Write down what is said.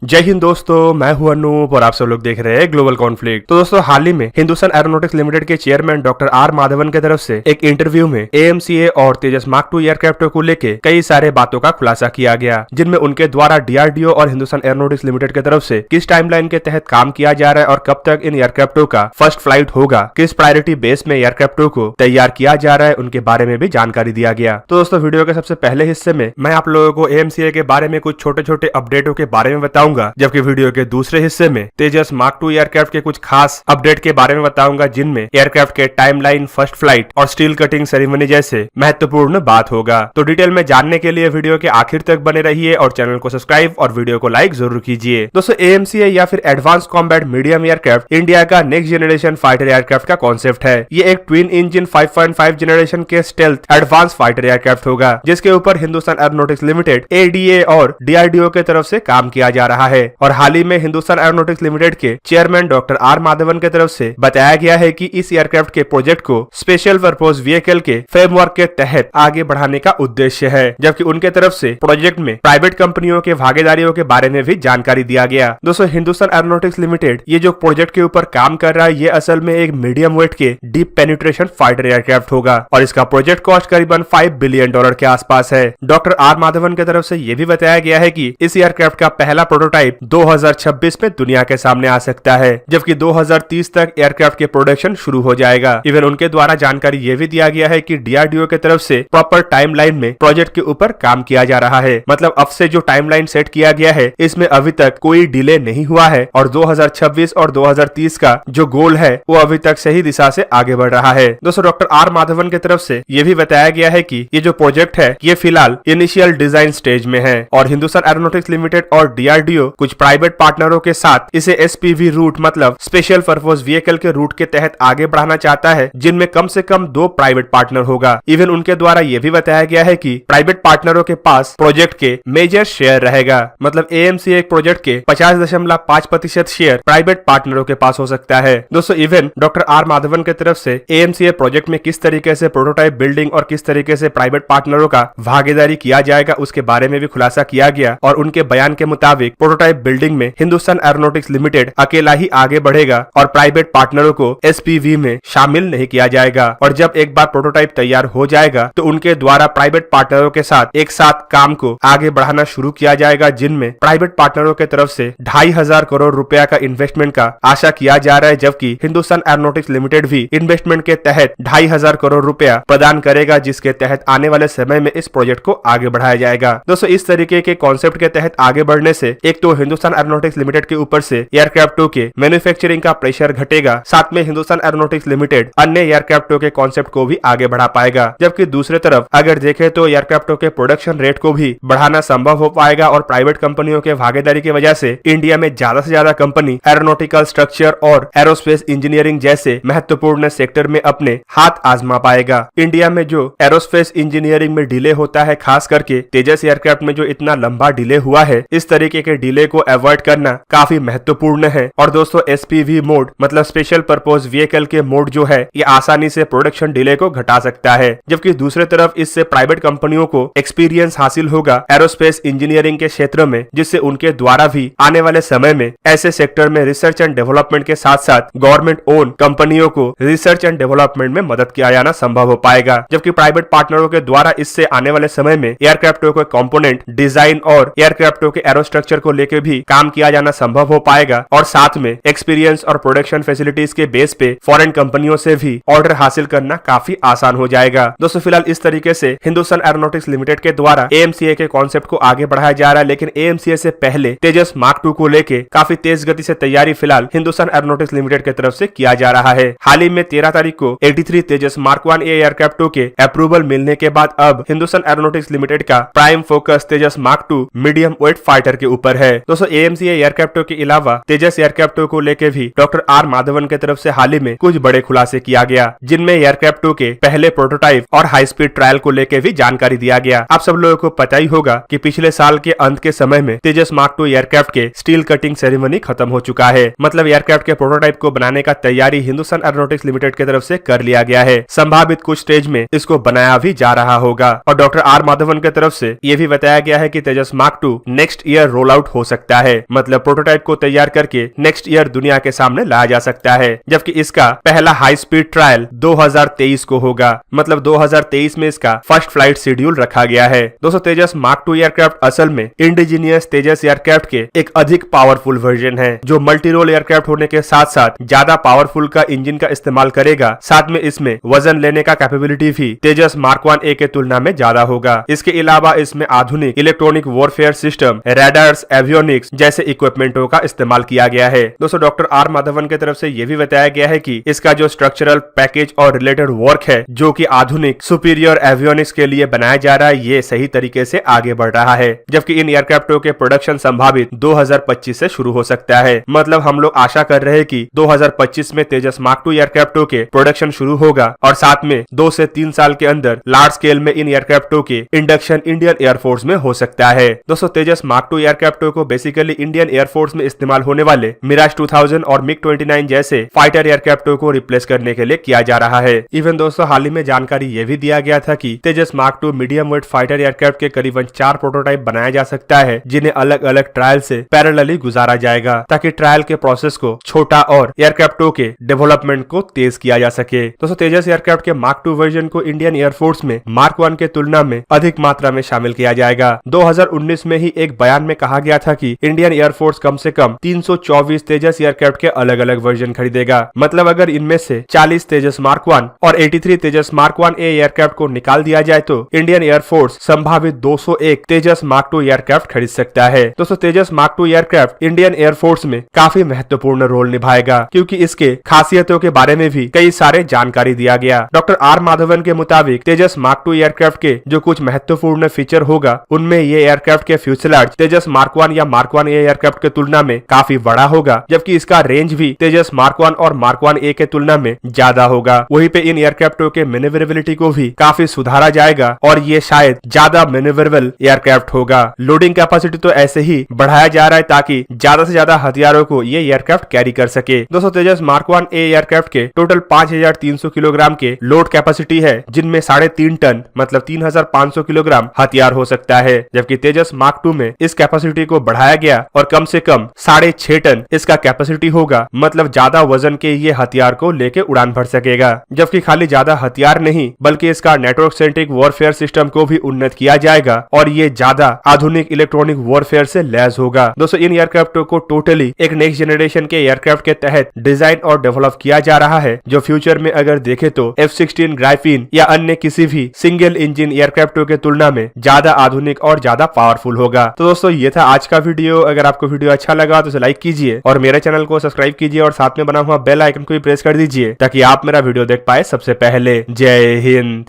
जय हिंद दोस्तों, मैं हूं अनूप और आप सब लोग देख रहे हैं ग्लोबल कॉन्फ्लिक्ट। तो दोस्तों, हाल ही में हिंदुस्तान एरोनॉटिक्स लिमिटेड के चेयरमैन डॉक्टर आर माधवन की तरफ से एक इंटरव्यू में एएमसीए और तेजस मार्क II एयरक्राफ्ट को लेके कई सारे बातों का खुलासा किया गया, जिनमें उनके द्वारा डीआरडीओ और हिंदुस्तान एरोनॉटिक्स लिमिटेड की तरफ से किस टाइमलाइन के तहत काम किया जा रहा है और कब तक इन एयरक्राफ्टों का फर्स्ट फ्लाइट होगा, किस प्रायोरिटी बेस में एयरक्राफ्टों को तैयार किया जा रहा है, उनके बारे में भी जानकारी दिया गया। तो दोस्तों, वीडियो के सबसे पहले हिस्से में मैं आप लोगों को एएमसीए के बारे में कुछ छोटे छोटे अपडेटों के बारे में बताऊंगा, जबकि वीडियो के दूसरे हिस्से में तेजस मार्क II एयरक्राफ्ट के कुछ खास अपडेट के बारे में बताऊंगा, जिनमें एयरक्राफ्ट के टाइमलाइन, फर्स्ट फ्लाइट और स्टील कटिंग सेरेमनी जैसे महत्वपूर्ण बात होगा। तो डिटेल में जानने के लिए वीडियो के आखिर तक बने रहिए और चैनल को सब्सक्राइब और वीडियो को लाइक जरूर कीजिए। दोस्तों, एएमसीए या फिर advance combat medium aircraft India का नेक्स्ट जनरेशन फाइटर एयरक्राफ्ट का कॉन्सेप्ट है। ये एक ट्विन इंजन 5.5 जनरेशन के स्टेल्थ एडवांस फाइटर एयरक्राफ्ट होगा, जिसके ऊपर हिंदुस्तान एरोनॉटिक्स लिमिटेड एडीए और डीआरडीओ की तरफ से काम किया जा रहा है। और हाल ही में हिंदुस्तान एरोनॉटिक्स लिमिटेड के चेयरमैन डॉक्टर आर माधवन की तरफ से बताया गया है कि इस एयरक्राफ्ट के प्रोजेक्ट को स्पेशल पर्पज व्हीकल के फ्रेमवर्क के तहत आगे बढ़ाने का उद्देश्य है, जबकि उनके तरफ से प्रोजेक्ट में प्राइवेट कंपनियों के भागीदारियों के बारे में भी जानकारी दिया गया। दोस्तों, हिंदुस्तान एरोनॉटिक्स लिमिटेड ये जो प्रोजेक्ट के ऊपर काम कर रहा है, ये असल में एक मीडियम वेट के डीप पेनिट्रेशन फाइटर एयरक्राफ्ट होगा और इसका प्रोजेक्ट कॉस्ट करीबन $5 बिलियन के आसपास है। डॉक्टर आर माधवन की तरफ से यह भी बताया गया है कि इस एयरक्राफ्ट का पहला प्रोटोटाइप 2026 में दुनिया के सामने आ सकता है, जबकि 2030 तक एयरक्राफ्ट के प्रोडक्शन शुरू हो जाएगा। इवन उनके द्वारा जानकारी ये भी दिया गया है कि डीआरडीओ की तरफ से प्रॉपर टाइमलाइन में प्रोजेक्ट के ऊपर काम किया जा रहा है। मतलब अब से जो टाइमलाइन सेट किया गया है, इसमें अभी तक कोई डिले नहीं हुआ है और 2026 और 2030 का जो गोल है वो अभी तक सही दिशा से आगे बढ़ रहा है। दोस्तों, डॉक्टर आर माधवन की तरफ से ये भी बताया गया है कि ये जो प्रोजेक्ट है ये फिलहाल इनिशियल डिजाइन स्टेज में है और हिंदुस्तान एरोनॉटिक्स लिमिटेड और डीआरडीओ कुछ प्राइवेट पार्टनरों के साथ इसे एसपीवी रूट मतलब स्पेशल पर्पज व्हीकल के रूट के तहत आगे बढ़ाना चाहता है, जिनमें कम से कम 2 प्राइवेट पार्टनर होगा। इवन उनके द्वारा यह भी बताया गया है कि प्राइवेट पार्टनरों के पास प्रोजेक्ट के मेजर शेयर रहेगा। मतलब एएमसीए एक प्रोजेक्ट के 50.5% शेयर प्राइवेट पार्टनरों के पास हो सकता है। दोस्तों, इवन डॉक्टर आर माधवन की तरफ से एएमसीए प्रोजेक्ट में किस तरीके से प्रोटोटाइप बिल्डिंग और किस तरीके से प्राइवेट पार्टनरों का भागीदारी किया जाएगा, उसके बारे में भी खुलासा किया गया और उनके बयान के मुताबिक प्रोटोटाइप बिल्डिंग में हिंदुस्तान एरोनॉटिक्स लिमिटेड अकेला ही आगे बढ़ेगा और प्राइवेट पार्टनरों को एसपीवी में शामिल नहीं किया जाएगा। और जब एक बार प्रोटोटाइप तैयार हो जाएगा तो उनके द्वारा प्राइवेट पार्टनरों के साथ एक साथ काम को आगे बढ़ाना शुरू किया जाएगा, जिनमें प्राइवेट पार्टनरों की तरफ से 2,500 करोड़ रुपया का इन्वेस्टमेंट का आशा किया जा रहा है, जबकि हिंदुस्तान एरोनॉटिक्स लिमिटेड भी इन्वेस्टमेंट के तहत 2,500 करोड़ रुपया प्रदान करेगा, जिसके तहत आने वाले समय में इस प्रोजेक्ट को आगे बढ़ाया जाएगा। दोस्तों, इस तरीके के कॉन्सेप्ट के तहत आगे बढ़ने से एक तो हिंदुस्तान एरोनॉटिक्स लिमिटेड के ऊपर से एयरक्राफ्टों के मैन्युफैक्चरिंग का प्रेशर घटेगा, साथ में हिंदुस्तान एरोनॉटिक्स लिमिटेड अन्य एयरक्राफ्टों के कॉन्सेप्ट को भी आगे बढ़ा पाएगा। जबकि दूसरी तरफ अगर देखें तो एयरक्राफ्टों के प्रोडक्शन रेट को भी बढ़ाना संभव हो पाएगा और प्राइवेट कंपनियों के भागीदारी की वजह से इंडिया में ज्यादा से ज्यादा कंपनी एरोनॉटिकल स्ट्रक्चर और एरोस्पेस इंजीनियरिंग जैसे महत्वपूर्ण सेक्टर में अपने हाथ आजमा पाएगा। इंडिया में जो एरोस्पेस इंजीनियरिंग में डिले होता है, खास करके तेजस एयरक्राफ्ट में जो इतना लंबा डिले हुआ है, इस तरीके के डिले को अवॉइड करना काफी महत्वपूर्ण है। और दोस्तों, एसपीवी मोड मतलब स्पेशल पर्पज व्हीकल के मोड जो है ये आसानी से प्रोडक्शन डिले को घटा सकता है, जबकि दूसरी तरफ इससे प्राइवेट कंपनियों को एक्सपीरियंस हासिल होगा एरोस्पेस इंजीनियरिंग के क्षेत्र में, जिससे उनके द्वारा भी आने वाले समय में ऐसे सेक्टर में रिसर्च एंड डेवलपमेंट के साथ साथ गवर्नमेंट ओन कंपनियों को रिसर्च एंड डेवलपमेंट में मदद किया जाना संभव हो पाएगा। जबकि प्राइवेट पार्टनरों के द्वारा इससे आने वाले समय में एयरक्राफ्टों के कंपोनेंट डिजाइन और एयरक्राफ्टों के एरोस्ट्रक्चर को लेकर भी काम किया जाना संभव हो पाएगा और साथ में एक्सपीरियंस और प्रोडक्शन फैसिलिटीज के बेस पे फॉरेन कंपनियों से भी ऑर्डर हासिल करना काफी आसान हो जाएगा। दोस्तों, फिलहाल इस तरीके से हिंदुस्तान एरोनॉटिक्स लिमिटेड के द्वारा एएमसीए के कॉन्सेप्ट को आगे बढ़ाया जा रहा है, लेकिन एएमसीए से पहले तेजस मार्क II को लेके काफी तेज गति से तैयारी फिलहाल हिंदुस्तान एरोनॉटिक्स लिमिटेड की तरफ से किया जा रहा है। हाल ही में 13 तारीख को 83 तेजस मार्क I एयरक्राफ्टों के अप्रूवल मिलने के बाद अब हिंदुस्तान एरोनॉटिक्स लिमिटेड का prime focus Tejas mark II medium weight fighter के ऊपर है। दोस्तों, एएमसीए एयरक्राफ्टों के अलावा तेजस एयरक्राफ्टों को लेके भी डॉक्टर आर माधवन की तरफ से हाल ही में कुछ बड़े खुलासे किया गया, जिनमें एयरक्राफ्टों के पहले प्रोटोटाइप और हाई स्पीड ट्रायल को लेके भी जानकारी दिया गया। आप सब लोगों को पता ही होगा कि पिछले साल के अंत के समय में तेजस मार्क II एयरक्राफ्ट के स्टील कटिंग सेरेमनी खत्म हो चुका है। मतलब एयरक्राफ्ट के प्रोटोटाइप को बनाने का तैयारी हिंदुस्तान एरोनॉटिक्स लिमिटेड की तरफ से कर लिया गया है। संभावित कुछ स्टेज में इसको बनाया भी जा रहा होगा और डॉक्टर आर माधवन की तरफ से यह भी बताया गया है कि Tejas mark II next year roll out हो सकता है, मतलब प्रोटोटाइप को तैयार करके नेक्स्ट ईयर दुनिया के सामने लाया जा सकता है, जबकि इसका पहला हाई स्पीड ट्रायल 2023 को होगा। मतलब 2023 में इसका फर्स्ट फ्लाइट शेड्यूल रखा गया है। दोस्तों तेजस मार्क 2 एयरक्राफ्ट असल में इंडिजीनियस तेजस एयरक्राफ्ट के एक अधिक पावरफुल वर्जन है, जो मल्टी रोल एयरक्राफ्ट होने के साथ साथ ज्यादा पावरफुल का इंजन का इस्तेमाल करेगा। साथ में इसमें वजन लेने का कैपेबिलिटी भी तेजस मार्क 1A के तुलना में ज्यादा होगा। इसके अलावा इसमें आधुनिक electronic warfare system, radars, avionics जैसे इक्विपमेंटों का इस्तेमाल किया गया है। दोस्तों डॉक्टर आर माधवन की तरफ से यह भी बताया गया है कि इसका जो स्ट्रक्चरल पैकेज और रिलेटेड वर्क है, जो कि आधुनिक सुपीरियर एवियोनिक्स के लिए बनाया जा रहा है, ये सही तरीके से आगे बढ़ रहा है। जबकि इन एयरक्राफ्टों के प्रोडक्शन संभावित 2025 से शुरू हो सकता है। मतलब हम लोग आशा कर रहे हैं कि 2025 में तेजस मार्क 2 एयरक्राफ्टों के प्रोडक्शन शुरू होगा और साथ में 2 से 3 साल के अंदर लार्ज स्केल में इन एयरक्राफ्टों के इंडक्शन इंडियन एयरफोर्स में हो सकता है। दोस्तों तेजस मार्क 2 एयरक्राफ्टों को बेसिकली इंडियन एयरफोर्स में इस्तेमाल होने वाले मिराज 2000 और मिग 29 जैसे फाइटर एयरक्राफ्टों को रिप्लेस करने के लिए किया जा रहा है। इवन दोस्तों हाल ही में जानकारी यह भी दिया गया था कि Tejas mark 2 medium weight fighter aircraft के करीबन 4 प्रोटोटाइप बनाया जा सकता है, जिन्हें अलग अलग ट्रायल से पैरेलली गुजारा जाएगा, ताकि ट्रायल के प्रोसेस को छोटा और एयरक्राफ्टों के डेवलपमेंट को तेज किया जा सके। दोस्तों तेजस एयरक्राफ्ट के मार्क 2 वर्जन को इंडियन एयरफोर्स में मार्क 1 के तुलना में अधिक मात्रा में शामिल किया जाएगा। 2019 में ही एक बयान में कहा गया था कि इंडियन एयरफोर्स कम से कम 324 तेजस एयरक्राफ्ट के अलग अलग वर्जन खरीदेगा। मतलब अगर इनमें से 40 तेजस मार्क 1 और 83 तेजस मार्क 1A एयरक्राफ्ट को निकाल दिया जाए तो इंडियन एयरफोर्स संभावित 201 तेजस मार्क 2 एयरक्राफ्ट खरीद सकता है। दोस्तों तेजस मार्क 2 एयरक्राफ्ट इंडियन एयरफोर्स में काफी महत्वपूर्ण रोल निभाएगा, क्योंकि इसके खासियतों के बारे में भी कई सारे जानकारी दिया गया। डॉक्टर आर माधवन के मुताबिक तेजस मार्क 2 एयरक्राफ्ट के जो कुछ महत्वपूर्ण फीचर होगा, उनमें ये एयरक्राफ्ट के फ्यूजलाज तेजस मार्क 1 या मार्क 1A एयरक्राफ्ट के तुलना में काफी बड़ा होगा, जबकि इसका रेंज भी तेजस मार्क 1 और मार्क 1A के तुलना में ज्यादा होगा। वहीं पे इन एयरक्राफ्टों के मैन्युवरेबिलिटी को भी काफी सुधारा जाएगा और ये शायद ज्यादा मैन्युवरेबल एयरक्राफ्ट होगा। लोडिंग कैपेसिटी तो ऐसे ही बढ़ाया जा रहा है ताकि ज्यादा से ज्यादा हथियारों को ये एयरक्राफ्ट कैरी कर सके। दोस्तों तेजस मार्क 1A एयरक्राफ्ट के टोटल 5300 किलोग्राम के लोड कैपेसिटी है, जिनमें 3.5 टन मतलब 3500 किलोग्राम हथियार हो सकता है, जबकि तेजस मार्क 2 में इस कैपेसिटी को बढ़ाया गया और कम से कम 6.5 टन इसका कैपेसिटी होगा। मतलब ज्यादा वजन के ये हथियार को लेके उड़ान भर सकेगा। जबकि खाली ज्यादा हथियार नहीं, बल्कि इसका नेटवर्क सेंट्रिक वॉरफेयर सिस्टम को भी उन्नत किया जाएगा और ये ज्यादा आधुनिक इलेक्ट्रॉनिक वॉरफेयर से लैस होगा। दोस्तों इन एयरक्राफ्टों को टोटली एक नेक्स्ट जनरेशन के एयरक्राफ्ट के तहत डिजाइन और डेवलप किया जा रहा है, जो फ्यूचर में अगर देखे तो F-16 ग्राइफिन या अन्य किसी भी सिंगल इंजन एयरक्राफ्टों के तुलना में ज्यादा आधुनिक और ज्यादा पावरफुल होगा। तो दोस्तों ये था आज का वीडियो। अगर आपको वीडियो अच्छा लगा तो उसे लाइक कीजिए और मेरे चैनल को सब्सक्राइब कीजिए और साथ में बना हुआ बेल आइकन को भी प्रेस कर दीजिए, ताकि आप मेरा वीडियो देख पाए सबसे पहले। जय हिंद।